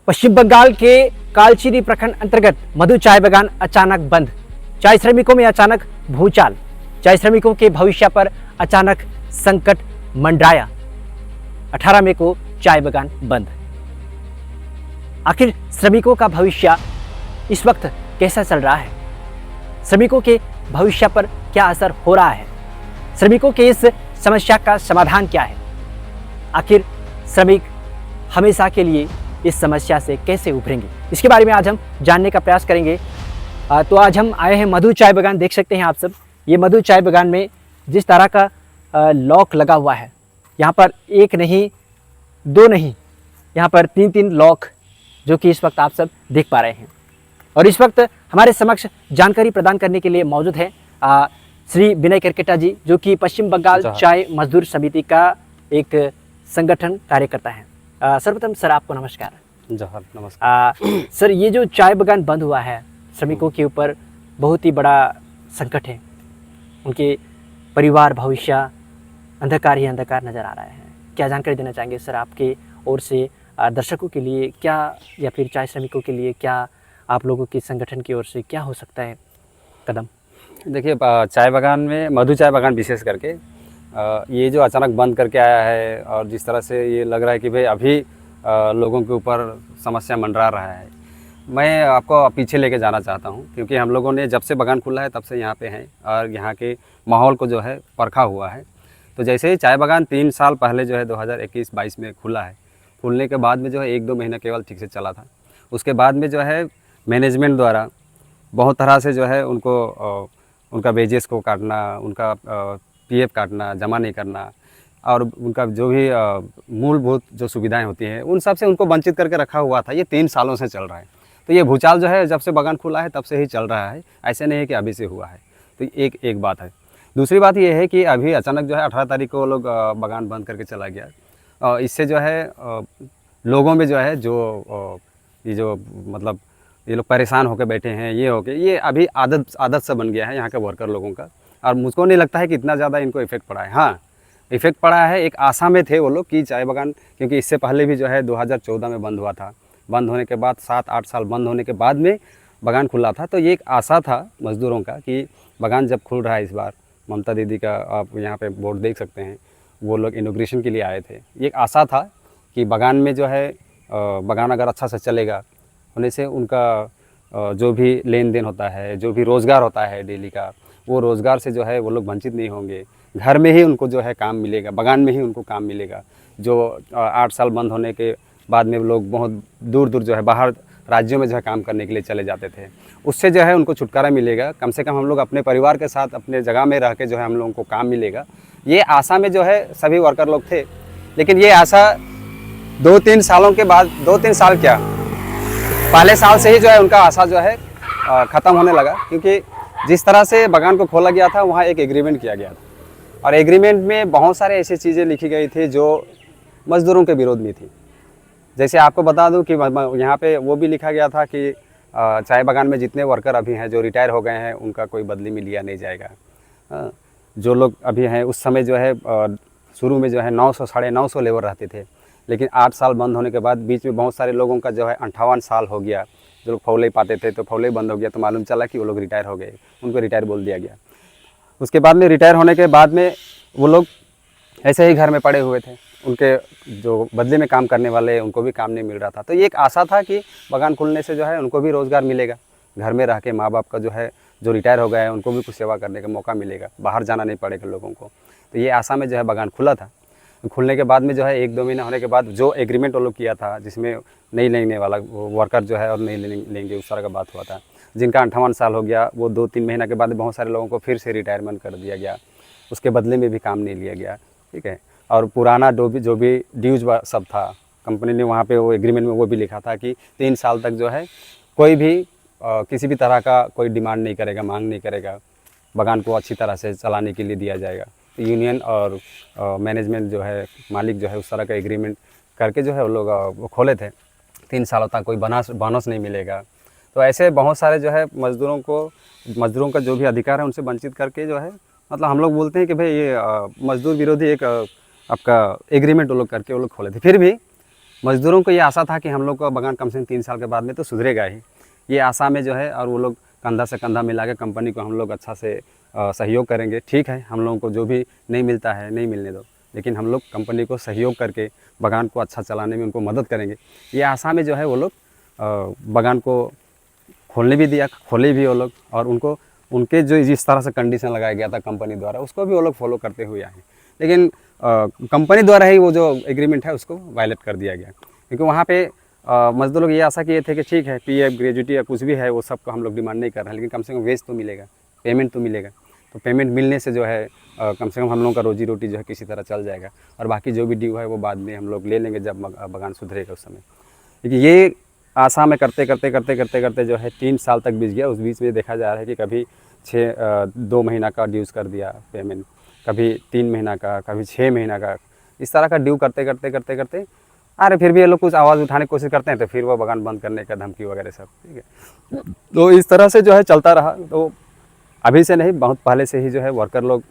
पश्चिम बंगाल के कालचिनी प्रखंड अंतर्गत मधु चाय बागान अचानक बंद। चाय श्रमिकों में अचानक भूचाल। चाय श्रमिकों के भविष्य पर अचानक संकट मंडराया। 18 मई को चाय बागान बंद। आखिर श्रमिकों का भविष्य इस वक्त कैसा चल रहा है? श्रमिकों के भविष्य पर क्या असर हो रहा है? श्रमिकों के इस समस्या का समाधान क्या है? आखिर श्रमिक हमेशा के लिए इस समस्या से कैसे उभरेंगे, इसके बारे में आज हम जानने का प्रयास करेंगे। तो आज हम आए हैं मधु चाय बागान। देख सकते हैं आप सब, ये मधु चाय बागान में जिस तरह का लॉक लगा हुआ है, यहाँ पर एक नहीं दो नहीं, यहाँ पर तीन तीन लॉक जो कि इस वक्त आप सब देख पा रहे हैं। और इस वक्त हमारे समक्ष जानकारी प्रदान करने के लिए मौजूद है श्री विनय करकेटा जी, जो कि पश्चिम बंगाल चाय मजदूर समिति का एक संगठन कार्यकर्ता है। सर्वप्रथम सर आपको नमस्कार। जौहर नमस्कार। सर, ये जो चाय बागान बंद हुआ है, श्रमिकों के ऊपर बहुत ही बड़ा संकट है। उनके परिवार भविष्य अंधकार ही अंधकार नज़र आ रहा है। क्या जानकारी देना चाहेंगे सर आपके ओर से दर्शकों के लिए, क्या या फिर चाय श्रमिकों के लिए क्या आप लोगों के संगठन की ओर से क्या हो सकता है कदम? देखिए, चाय बागान में मधु चाय बागान विशेष करके ये जो अचानक बंद करके आया है और जिस तरह से ये लग रहा है कि भाई अभी लोगों के ऊपर समस्या मंडरा रहा है, मैं आपको पीछे लेके जाना चाहता हूँ। क्योंकि हम लोगों ने जब से बागान खुला है तब से यहाँ पे हैं और यहाँ के माहौल को जो है परखा हुआ है। तो जैसे ही चाय बागान 3 साल पहले जो है 2021-22 में खुला है, खुलने के बाद में जो है 1-2 महीना केवल ठीक से चला था। उसके बाद में जो है मैनेजमेंट द्वारा बहुत तरह से जो है उनको उनका वेजेस को काटना, उनका पीएफ काटना, जमा नहीं करना और उनका जो भी मूलभूत जो सुविधाएं होती हैं उन सब से उनको वंचित करके रखा हुआ था। ये 3 सालों से चल रहा है। तो ये भूचाल जो है जब से बागान खुला है तब से ही चल रहा है, ऐसे नहीं है कि अभी से हुआ है। तो एक बात है। दूसरी बात ये है कि अभी अचानक जो है 18 तारीख को लोग बागान बंद करके चला गया। इससे जो है लोगों में जो है ये जो मतलब ये लोग परेशान होकर बैठे हैं, ये अभी आदत सा बन गया है यहाँ के वर्कर लोगों का। और मुझको नहीं लगता है कि इतना ज़्यादा इनको इफ़ेक्ट पड़ा है। हाँ, इफ़ेक्ट पड़ा है। एक आशा में थे वो लोग कि चाय बागान, क्योंकि इससे पहले भी जो है 2014 में बंद हुआ था। बंद होने के बाद 7-8 साल बंद होने के बाद में बागान खुला था। तो ये एक आशा था मज़दूरों का कि बागान जब खुल रहा है इस बार, ममता दीदी का आप यहाँ पे बोर्ड देख सकते हैं, वो लोग इनॉग्रेशन के लिए आए थे। ये एक आशा था कि बागान में जो है बागान अगर अच्छा से चलेगा, होने से उनका जो भी लेन देन होता है, जो भी रोज़गार होता है डेली का, वो रोज़गार से जो है वो लोग वंचित नहीं होंगे। घर में ही उनको जो है काम मिलेगा, बागान में ही उनको काम मिलेगा। जो 8 साल बंद होने के बाद में लोग बहुत दूर दूर जो है बाहर राज्यों में जो है काम करने के लिए चले जाते थे, उससे जो है उनको छुटकारा मिलेगा। कम से कम हम लोग अपने परिवार के साथ अपने जगह में रह के जो है हम लोगों को काम मिलेगा। ये आशा में जो है सभी वर्कर लोग थे। लेकिन ये आशा 2-3 सालों के बाद, 2-3 साल क्या, पहले साल से ही जो है उनका आशा जो है ख़त्म होने लगा। क्योंकि जिस तरह से बागान को खोला गया था वहाँ एक एग्रीमेंट किया गया था और एग्रीमेंट में बहुत सारे ऐसी चीज़ें लिखी गई थी जो मज़दूरों के विरोध में थी। जैसे आपको बता दूं कि यहाँ पे वो भी लिखा गया था कि चाय बागान में जितने वर्कर अभी हैं जो रिटायर हो गए हैं उनका कोई बदली में लिया नहीं जाएगा। जो लोग अभी हैं, उस समय जो है शुरू में जो है 900 950 लेबर रहते थे। लेकिन 8 साल बंद होने के बाद बीच में बहुत सारे लोगों का जो है 58 साल हो गया। जो लोग फौले पाते थे तो फौले बंद हो गया, तो मालूम चला कि वो लोग रिटायर हो गए, उनको रिटायर बोल दिया गया। उसके बाद में रिटायर होने के बाद में वो लोग ऐसे ही घर में पड़े हुए थे। उनके जो बदले में काम करने वाले उनको भी काम नहीं मिल रहा था। तो ये एक आशा था कि बागान खुलने से जो है उनको भी रोज़गार मिलेगा, घर में रह के माँ बाप का जो है जो रिटायर हो गए हैं उनको भी कुछ सेवा करने का मौका मिलेगा, बाहर जाना नहीं पड़ेगा लोगों को। तो ये आशा में जो है बागान खुला था। खुलने के बाद में जो है 1-2 महीना होने के बाद जो एग्रीमेंट वो लोग किया था, जिसमें नहीं लेने वाला वर्कर जो है और नहीं लेंगे उस तरह का बात हुआ था। जिनका 58 साल हो गया, वो 2-3 महीना के बाद बहुत सारे लोगों को फिर से रिटायरमेंट कर दिया गया। उसके बदले में भी काम नहीं लिया गया, ठीक है। और पुराना जो भी ड्यूज सब था, कंपनी ने वहाँ पे वो एग्रीमेंट में वो भी लिखा था कि 3 साल तक जो है कोई भी किसी भी तरह का कोई डिमांड नहीं करेगा, मांग नहीं करेगा, बागान को अच्छी तरह से चलाने के लिए दिया जाएगा। तो यूनियन और मैनेजमेंट जो है, मालिक जो है, उस तरह का एग्रीमेंट करके जो है वो लोग वो खोले थे। 3 सालों तक कोई बोनस नहीं मिलेगा। तो ऐसे बहुत सारे जो है मज़दूरों का जो भी अधिकार है उनसे वंचित करके जो है, मतलब हम लोग बोलते हैं कि भाई ये मज़दूर विरोधी एक आपका एग्रीमेंट वो लोग करके वो लोग खोले थे। फिर भी मज़दूरों को ये आशा था कि हम लोग का बगान कम से कम 3 साल के बाद में तो सुधरेगा ही, ये आशा में जो है, और वो लोग कंधा से कंधा मिला के कंपनी को हम लोग अच्छा से सहयोग करेंगे। ठीक है, हम लोगों को जो भी नहीं मिलता है नहीं मिलने दो, लेकिन हम लोग कंपनी को सहयोग करके बगान को अच्छा चलाने में उनको मदद करेंगे, ये आशा में जो है वो लोग बगान को खोलने भी दिया, खोले भी वो लोग, और उनको उनके जो जिस तरह से कंडीशन लगाया गया था कंपनी द्वारा उसको भी वो लोग फॉलो करते हुए आए। लेकिन कंपनी द्वारा ही वो जो एग्रीमेंट है उसको वायलेट कर दिया गया, क्योंकि वहाँ पे मजदूर लोग ये आशा किए थे कि ठीक है, पीएफ ग्रेजुटी या कुछ भी है वो सब को हम लोग डिमांड नहीं कर रहे हैं, लेकिन कम से कम वेज तो मिलेगा, पेमेंट तो मिलेगा। तो पेमेंट मिलने से जो है कम से कम हम लोगों का रोजी रोटी जो है किसी तरह चल जाएगा, और बाकी जो भी ड्यू है वो बाद में हम लोग ले लेंगे जब बगान सुधरेगा उस समय। लेकिन ये आशा में करते करते जो है 3 साल तक बीत गया। उस बीच में देखा जा रहा है कि कभी 2 महीना का ड्यूज़ कर दिया पेमेंट, कभी 3 महीना का, कभी 6 महीना का, इस तरह का ड्यू करते अरे फिर भी ये लोग कुछ आवाज़ उठाने की कोशिश करते हैं तो फिर वो बगान बंद करने का धमकी वगैरह सब, ठीक है। तो इस तरह से जो है चलता रहा। तो अभी से नहीं, बहुत पहले से ही जो है वर्कर लोग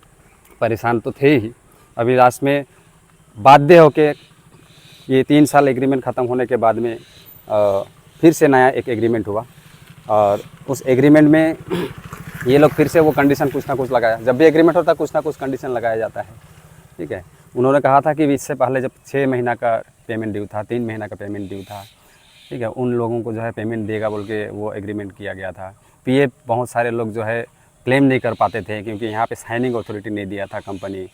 परेशान तो थे ही। अभी लास्ट में बाध्य होके ये 3 साल एग्रीमेंट ख़त्म होने के बाद में फिर से नया एक एग्रीमेंट हुआ, और उस एग्रीमेंट में ये लोग फिर से वो कंडीशन कुछ ना कुछ लगाया। जब भी एग्रीमेंट होता है कुछ ना कुछ कंडीशन लगाया जाता है, ठीक है। उन्होंने कहा था कि इससे पहले जब 6 महीना का पेमेंट ड्यू था, 3 महीना का पेमेंट ड्यू था, ठीक है, उन लोगों को जो है पेमेंट देगा बोल के वो एग्रीमेंट किया गया था। पीएफ बहुत सारे लोग जो है क्लेम नहीं कर पाते थे, क्योंकि यहाँ पे साइनिंग अथॉरिटी नहीं दिया था कंपनी,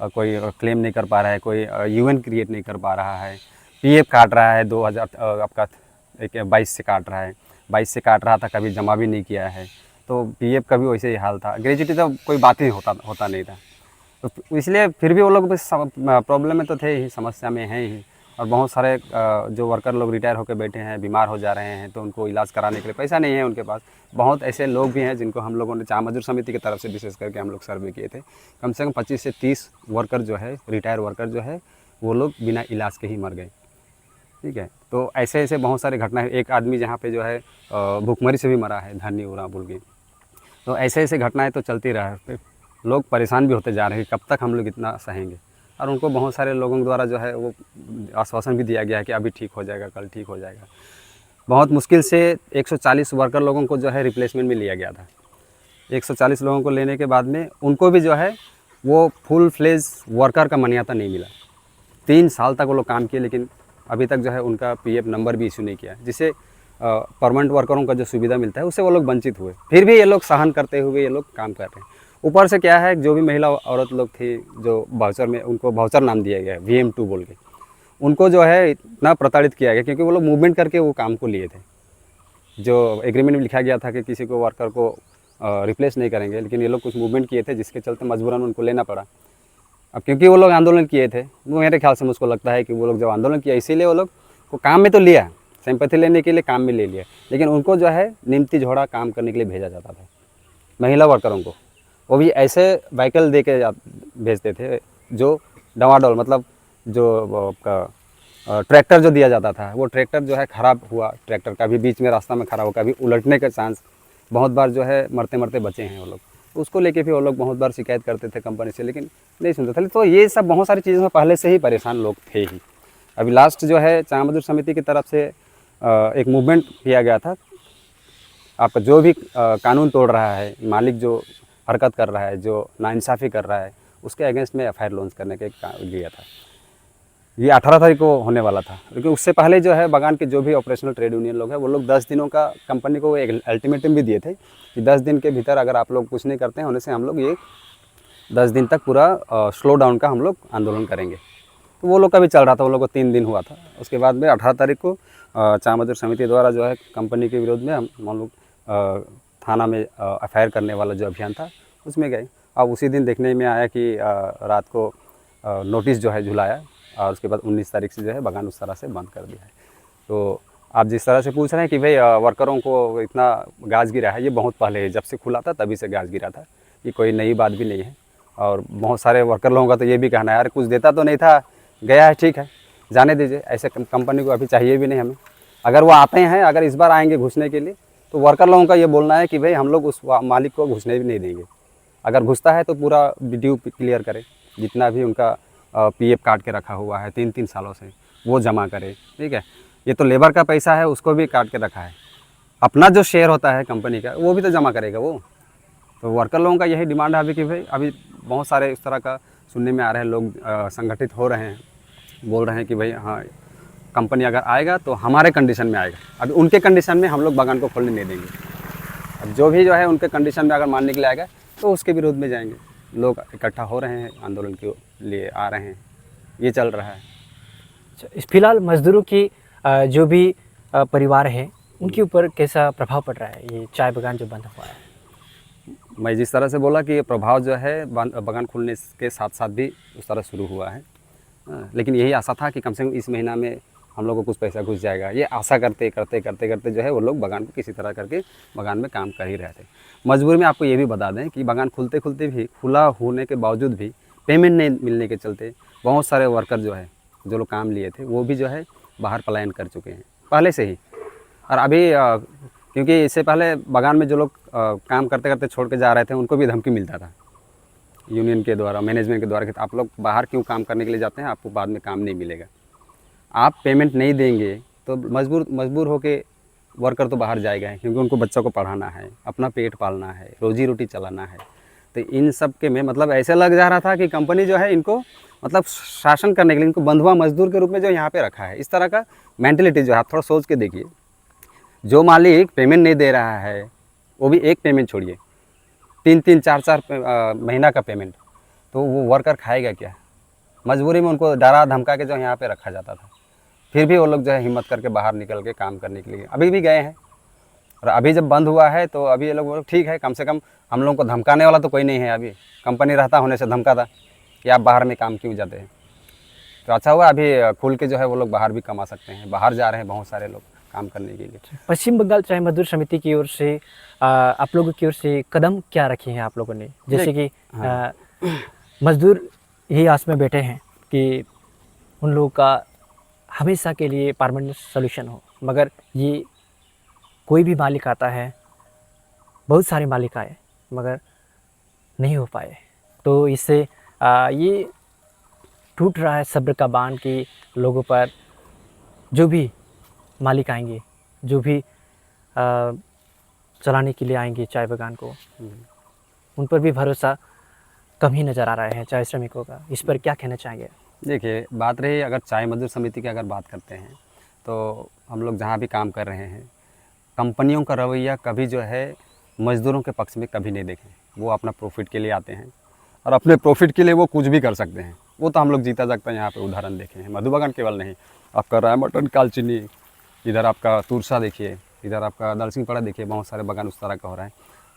कोई क्लेम नहीं कर पा रहा है, कोई यूएन क्रिएट नहीं कर पा रहा है। पीएफ काट रहा है 2000 आपका 22 से काट रहा है, 22 से काट रहा था, कभी जमा भी नहीं किया है। तो पीएफ का भी वैसे ही हाल था। ग्रेजुटी तो कोई बात ही होता नहीं था। तो इसलिए फिर भी वो लोग प्रॉब्लम में तो थे ही, समस्या में हैं ही। और बहुत सारे जो वर्कर लोग रिटायर होकर बैठे हैं, बीमार हो जा रहे हैं, तो उनको इलाज कराने के लिए पैसा नहीं है उनके पास। बहुत ऐसे लोग भी हैं जिनको हम लोगों ने चाह मजदूर समिति की तरफ से विशेष करके हम लोग सर्वे किए थे। कम से कम 25 से 30 वर्कर जो है, रिटायर वर्कर जो है, वो लोग बिना इलाज के ही मर गए, ठीक है। तो ऐसे ऐसे बहुत सारे घटना है। एक आदमी जहाँ पे जो है भूखमरी से भी मरा है, धनी उरा बोल के। तो ऐसे ऐसे घटनाएं तो चलती रहा है। लोग परेशान भी होते जा रहे हैं, कब तक हम लोग इतना सहेंगे। और उनको बहुत सारे लोगों द्वारा जो है वो आश्वासन भी दिया गया है कि अभी ठीक हो जाएगा, कल ठीक हो जाएगा। बहुत मुश्किल से 140 वर्कर लोगों को जो है रिप्लेसमेंट में लिया गया था। 140 लोगों को लेने के बाद में उनको भी जो है वो फुल फ्लेज वर्कर का मान्यता नहीं मिला। 3 साल तक वो लोग काम किए, लेकिन अभी तक जो है उनका पीएफ नंबर भी इशू नहीं किया, जिससे परमानेंट वर्करों का जो सुविधा मिलता है उससे वो लोग वंचित हुए। फिर भी ये लोग सहन करते हुए ये लोग काम कर रहे हैं। ऊपर से क्या है, जो भी महिला औरत लोग थी जो वाउचर में, उनको वाउचर नाम दिया गया VM2 बोल के, उनको जो है इतना प्रताड़ित किया गया, क्योंकि वो लोग मूवमेंट करके वो काम को लिए थे। जो एग्रीमेंट में लिखा गया था कि किसी को वर्कर को रिप्लेस नहीं करेंगे, लेकिन ये लोग कुछ मूवमेंट किए थे जिसके चलते मजबूरन उनको लेना पड़ा। अब क्योंकि वो लोग आंदोलन किए थे, वो मेरे ख्याल से मुझको लगता है कि वो लोग जब आंदोलन किया इसीलिए वो लोग को काम में तो लिया, सिंपैथी लेने के लिए काम में ले लिया, लेकिन उनको जो है निमती झोड़ा काम करने के लिए भेजा जाता था। महिला वर्करों को वो भी ऐसे व्हीकल दे के भेजते थे जो डवाडोल, मतलब जो ट्रैक्टर जो दिया जाता था, वो ट्रैक्टर जो है ख़राब हुआ, ट्रैक्टर कभी बीच में रास्ता में खड़ा हुआ, कभी उलटने का चांस, बहुत बार जो है मरते मरते बचे हैं वो लोग। उसको लेके फिर वो लोग बहुत बार शिकायत करते थे कंपनी से, लेकिन नहीं सुनते थे। तो ये सब बहुत सारी चीज़ों में पहले से ही परेशान लोग थे ही। अभी लास्ट जो है चाह मजदूर समिति की तरफ से एक मूवमेंट किया गया था। आपका जो भी कानून तोड़ रहा है, मालिक जो हरकत कर रहा है, जो नाइंसाफ़ी कर रहा है, उसके अगेंस्ट में FIR लॉन्च करने के लिया था। ये 18 तारीख को होने वाला था, लेकिन उससे पहले जो है बगान के जो भी ऑपरेशनल ट्रेड यूनियन लोग हैं वो लोग 10 दिनों का कंपनी को एक अल्टीमेटम भी दिए थे कि 10 दिन के भीतर अगर आप लोग कुछ नहीं करते हैं, होने से हम लोग ये 10 दिन तक पूरा स्लो डाउन का हम लोग आंदोलन करेंगे। तो वो लोग का भी चल रहा था, वो लोग को 3 दिन हुआ था। उसके बाद में 18 तारीख को चाह मजदूर समिति द्वारा जो है कंपनी के विरोध में हम लोग थाना में FIR करने वाला जो अभियान था उसमें गए। अब उसी दिन देखने में आया कि रात को नोटिस जो है झुलाया, और उसके बाद 19 तारीख से जो है बगान उस तरह से बंद कर दिया है। तो आप जिस तरह से पूछ रहे हैं कि भाई वर्करों को इतना गाज गिरा है, ये बहुत पहले है, जब से खुला था तभी से गाज गिरा था, ये कोई नई बात भी नहीं है। और बहुत सारे वर्कर लोगों का तो ये भी कहना है, यार कुछ देता तो नहीं था, गया है, ठीक है, जाने दीजिए, ऐसे कंपनी को अभी चाहिए भी नहीं हमें। अगर वो आते हैं, अगर इस बार आएंगे घुसने के लिए, तो वर्कर लोगों का ये बोलना है कि भाई हम लोग उस मालिक को घुसने भी नहीं देंगे। अगर घुसता है तो पूरा ड्यू क्लियर करें, जितना भी उनका पीएफ काट के रखा हुआ है 3-3 सालों से, वो जमा करे, ठीक है। ये तो लेबर का पैसा है, उसको भी काट के रखा है। अपना जो शेयर होता है कंपनी का वो भी तो जमा करेगा वो। तो वर्कर लोगों का यही डिमांड है अभी कि भाई अभी बहुत सारे इस तरह का सुनने में आ रहे हैं, लोग संगठित हो रहे हैं, बोल रहे हैं कि भाई हाँ कंपनी अगर आएगा तो हमारे कंडीशन में आएगा। अभी उनके कंडीशन में हम लोग बागान को खोलने नहीं देंगे। अब जो भी जो है उनके कंडीशन में अगर मानने के लिए आएगा तो उसके विरोध में जाएंगे। लोग इकट्ठा हो रहे हैं, आंदोलन के लिए आ रहे हैं, ये चल रहा है। फिलहाल मजदूरों की जो भी परिवार हैं उनके ऊपर कैसा प्रभाव पड़ रहा है ये चाय बागान जो बंद हुआ है? मैं जिस तरह से बोला कि ये प्रभाव जो है बागान खुलने के साथ साथ भी उस तरह शुरू हुआ है। लेकिन यही आशा था कि कम से कम इस महीना में हम लोग को कुछ पैसा घुस जाएगा। ये आशा करते करते जो है वो लोग बागान को किसी तरह करके बागान में काम कर ही रहे थे। मजबूरी में आपको ये भी बता दें कि बागान खुलते खुलते भी, खुला होने के बावजूद भी पेमेंट नहीं मिलने के चलते बहुत सारे वर्कर जो है, जो लोग काम लिए थे, वो भी जो है बाहर पलायन कर चुके हैं पहले से ही। और अभी क्योंकि इससे पहले बागान में जो लोग काम करते करते छोड़ के जा रहे थे उनको भी धमकी मिलता था यूनियन के द्वारा, मैनेजमेंट के द्वारा कि आप लोग बाहर क्यों काम करने के लिए जाते हैं, आपको बाद में काम नहीं मिलेगा। आप पेमेंट नहीं देंगे तो मजबूर होके वर्कर तो बाहर जाएगा ही, क्योंकि उनको बच्चों को पढ़ाना है, अपना पेट पालना है, रोजी रोटी चलाना है। तो इन सब के में मतलब ऐसे लग जा रहा था कि कंपनी जो है इनको मतलब शासन करने के लिए इनको बंधुआ मजदूर के रूप में जो यहाँ पे रखा है। इस तरह का मेंटलिटी जो है, आप थोड़ा सोच के देखिए। जो मालिक पेमेंट नहीं दे रहा है, वो भी एक पेमेंट छोड़िए, 3-3, 4-4 महीना का पेमेंट, तो वो वर्कर खाएगा क्या? मजबूरी में उनको डरा धमका के जो यहाँ पे रखा जाता था। फिर भी वो लोग जो है हिम्मत करके बाहर निकल के काम करने के लिए अभी भी गए हैं। और अभी जब बंद हुआ है तो अभी ये लोग बोले ठीक है, कम से कम हम लोगों को धमकाने वाला तो कोई नहीं है। अभी कंपनी रहता होने से धमका था कि आप बाहर में काम क्यों जाते हैं। तो अच्छा हुआ अभी खुल के जो है वो लोग बाहर भी कमा सकते हैं, बाहर जा रहे हैं बहुत सारे लोग काम करने के लिए। पश्चिम बंगाल चाय मजदूर समिति की ओर से आप लोगों की ओर से कदम क्या रखे हैं आप लोगों ने? जैसे कि मजदूर यही आस में बैठे हैं कि उन लोगों का हमेशा के लिए परमानेंट सोल्यूशन हो, मगर ये कोई भी मालिक आता है, बहुत सारे मालिक आए मगर नहीं हो पाए। तो इससे ये टूट रहा है सब्र का बांध कि लोगों पर जो भी मालिक आएंगे, जो भी चलाने के लिए आएंगे चाय बागान को, उन पर भी भरोसा कम ही नज़र आ रहा है चाय श्रमिकों का। इस पर क्या कहना चाहेंगे? देखिए, बात रही अगर चाय मजदूर समिति की अगर बात करते हैं तो हम लोग जहाँ भी काम कर रहे हैं, कंपनियों का रवैया कभी जो है मज़दूरों के पक्ष में कभी नहीं देखें। वो अपना प्रॉफिट के लिए आते हैं और अपने प्रॉफिट के लिए वो कुछ भी कर सकते हैं। वो तो हम लोग जीता जागता यहाँ पे उदाहरण देखे हैं। मधुबागान केवल नहीं, आपका रायमटन, कालचिनी, इधर आपका तुरसा देखिए, इधर आपका दलसिंहपड़ा देखिए, बहुत सारे बागान उस तरह का हो रहा है।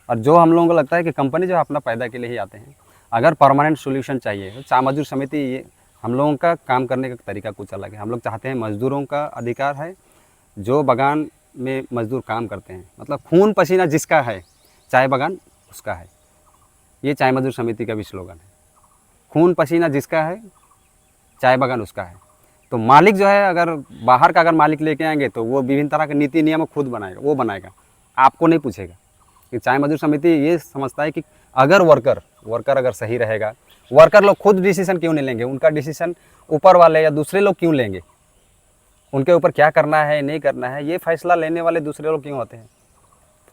और जो हम लोगों को लगता है कि कंपनी जो है अपना फ़ायदा के लिए ही आते हैं। अगर परमानेंट सोल्यूशन चाहिए तो चाय मजदूर समिति, ये हम लोगों का काम करने का तरीका कुछ अलग है। हम लोग चाहते हैं मज़दूरों का अधिकार है, जो बागान में मज़दूर काम करते हैं, मतलब खून पसीना जिसका है चाय बागान उसका है। ये चाय मजदूर समिति का भी स्लोगन है, खून पसीना जिसका है चाय बागान उसका है। तो मालिक जो है, अगर बाहर का अगर मालिक लेके आएंगे तो वो विभिन्न तरह के नीति नियम खुद बनाएगा, वो बनाएगा, आपको नहीं पूछेगा। कि चाय मजदूर समिति ये समझता है कि अगर वर्कर अगर सही रहेगा, वर्कर लोग खुद डिसीजन क्यों नहीं लेंगे? उनका डिसीजन ऊपर वाले या दूसरे लोग क्यों लेंगे? उनके ऊपर क्या करना है नहीं करना है ये फैसला लेने वाले दूसरे लोग क्यों होते हैं?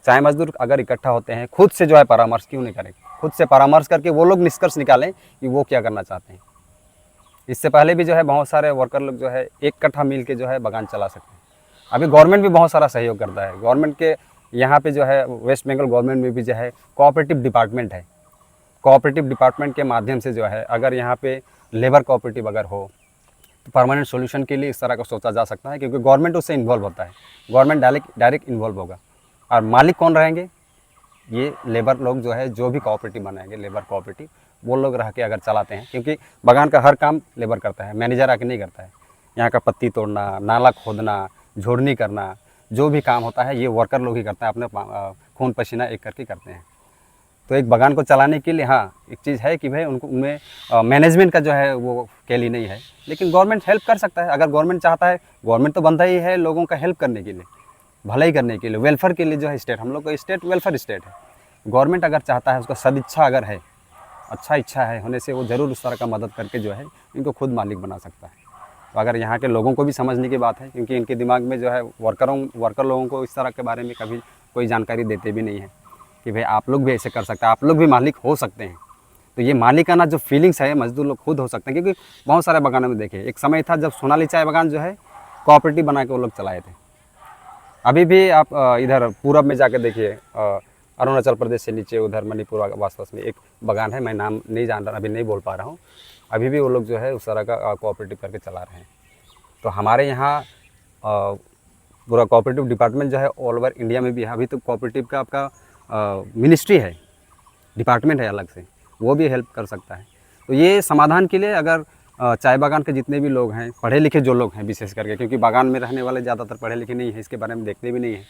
चाय मजदूर अगर इकट्ठा होते हैं, खुद से जो है परामर्श क्यों नहीं करेंगे? खुद से परामर्श करके वो लोग निष्कर्ष निकालें कि वो क्या करना चाहते हैं। इससे पहले भी जो है बहुत सारे वर्कर लोग जो है एक कट्ठा मिल के जो है बागान चला सकते हैं। अभी गवर्नमेंट भी बहुत सारा सहयोग करता है। गवर्नमेंट के यहाँ पे जो है वेस्ट बंगाल गवर्नमेंट में भी जो है कोऑपरेटिव डिपार्टमेंट है। कोऑपरेटिव डिपार्टमेंट के माध्यम से जो है अगर यहाँ पे लेबर कोऑपरेटिव अगर हो तो परमानेंट सॉल्यूशन के लिए इस तरह का सोचा जा सकता है, क्योंकि गवर्नमेंट उससे इन्वॉल्व होता है। गवर्नमेंट डायरेक्ट इन्वॉल्व होगा। और मालिक कौन रहेंगे? ये लेबर लोग जो है, जो भी कोऑपरेटिव बनाएंगे लेबर कोऑपरेटिव, वो लोग रह के अगर चलाते हैं, क्योंकि बागान का हर काम लेबर करता है, मैनेजर आके नहीं करता है। यहाँ का पत्ती तोड़ना, नाला खोदना, झोड़नी करना, जो भी काम होता है ये वर्कर लोग ही करते हैं, अपने खून पसीना एक करके करते हैं। तो एक बागान को चलाने के लिए हाँ एक चीज़ है कि भाई उनको उनमें मैनेजमेंट का जो है वो कैली नहीं है, लेकिन गवर्नमेंट हेल्प कर सकता है। अगर गवर्नमेंट चाहता है, गवर्नमेंट तो बनता ही है लोगों का हेल्प करने के लिए, भलाई करने के लिए, वेलफेयर के लिए जो है स्टेट, हम लोग का स्टेट वेलफेयर स्टेट है। गवर्नमेंट अगर चाहता है, उसका सदिच्छा अगर है, अच्छा इच्छा है होने से वो ज़रूर उस तरह का मदद करके जो है इनको खुद मालिक बना सकता है। तो अगर यहाँ के लोगों को भी समझने की बात है, क्योंकि इनके दिमाग में जो है वर्कर लोगों को इस तरह के बारे में कभी कोई जानकारी देते भी नहीं है कि भाई आप लोग भी ऐसे कर सकते हैं, आप लोग भी मालिक हो सकते हैं। तो ये मालिकाना जो फीलिंग्स है मजदूर लोग खुद हो सकते हैं, क्योंकि बहुत सारे बागानों में देखे एक समय था जब सोनाली चाय बागान जो है कोऑपरेटिव बना के वो लोग चलाए थे। अभी भी आप इधर पूरब में जाकर देखिए, अरुणाचल प्रदेश से नीचे उधर मणिपुर आसपास में एक बागान है, मैं नाम नहीं जान रहा, अभी नहीं बोल पा रहा हूँ। अभी भी वो लोग जो है उस तरह का कोऑपरेटिव करके चला रहे हैं। तो हमारे यहाँ पूरा कोऑपरेटिव डिपार्टमेंट जो है ऑल ओवर इंडिया में भी है। अभी तो कोऑपरेटिव का आपका मिनिस्ट्री है, डिपार्टमेंट है अलग से, वो भी हेल्प कर सकता है। तो ये समाधान के लिए अगर चाय बागान के जितने भी लोग हैं, पढ़े लिखे जो लोग हैं विशेष करके, क्योंकि बागान में रहने वाले ज़्यादातर पढ़े लिखे नहीं हैं, इसके बारे में देखते भी नहीं हैं।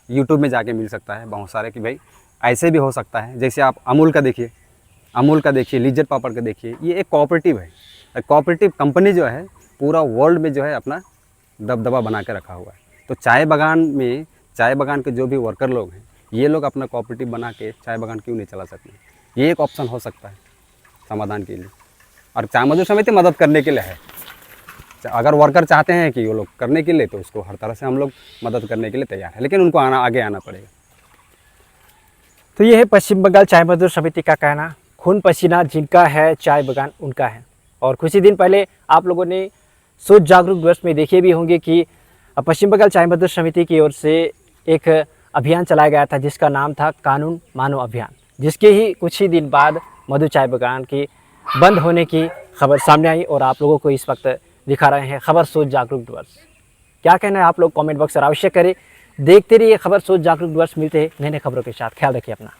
यूट्यूब में जाके मिल सकता है बहुत सारे कि भाई ऐसे भी हो सकता है। जैसे आप अमूल का देखिए, लिज्जत पापड़ का देखिए, ये एक कोऑपरेटिव है। कोऑपरेटिव कंपनी जो है पूरा वर्ल्ड में जो है अपना दबदबा बना के रखा हुआ है। तो चाय बागान के जो भी वर्कर लोग हैं, ये लोग अपना कोऑपरेटिव बना के चाय बागान क्यों नहीं चला सकते? ये एक ऑप्शन हो सकता है समाधान के लिए, और चाय मजदूर समिति मदद करने के लिए है। अगर वर्कर चाहते हैं कि वो लोग करने के लिए, तो उसको हर तरह से हम लोग मदद करने के लिए तैयार है, लेकिन उनको आगे आना पड़ेगा। तो ये है पश्चिम बंगाल चाय मजदूर समिति का कहना। खून पसीना जिनका है, चाय बागान उनका है। और कुछ ही दिन पहले आप लोगों ने सोच जागरूक दिवस में देखे भी होंगे कि पश्चिम बंगाल चाय मजदूर समिति की ओर से एक अभियान चलाया गया था जिसका नाम था कानून मानो अभियान, जिसके ही कुछ ही दिन बाद मधु चाय बागान की बंद होने की खबर सामने आई और आप लोगों को इस वक्त दिखा रहे हैं खबर सोच जागरूक दिवस। क्या कहना है आप लोग कमेंट बॉक्स में अवश्य करें। देखते रहिए खबर सोच जागरूक दिवस। मिलते हैं नए नए खबरों के साथ। ख्याल रखिए अपना।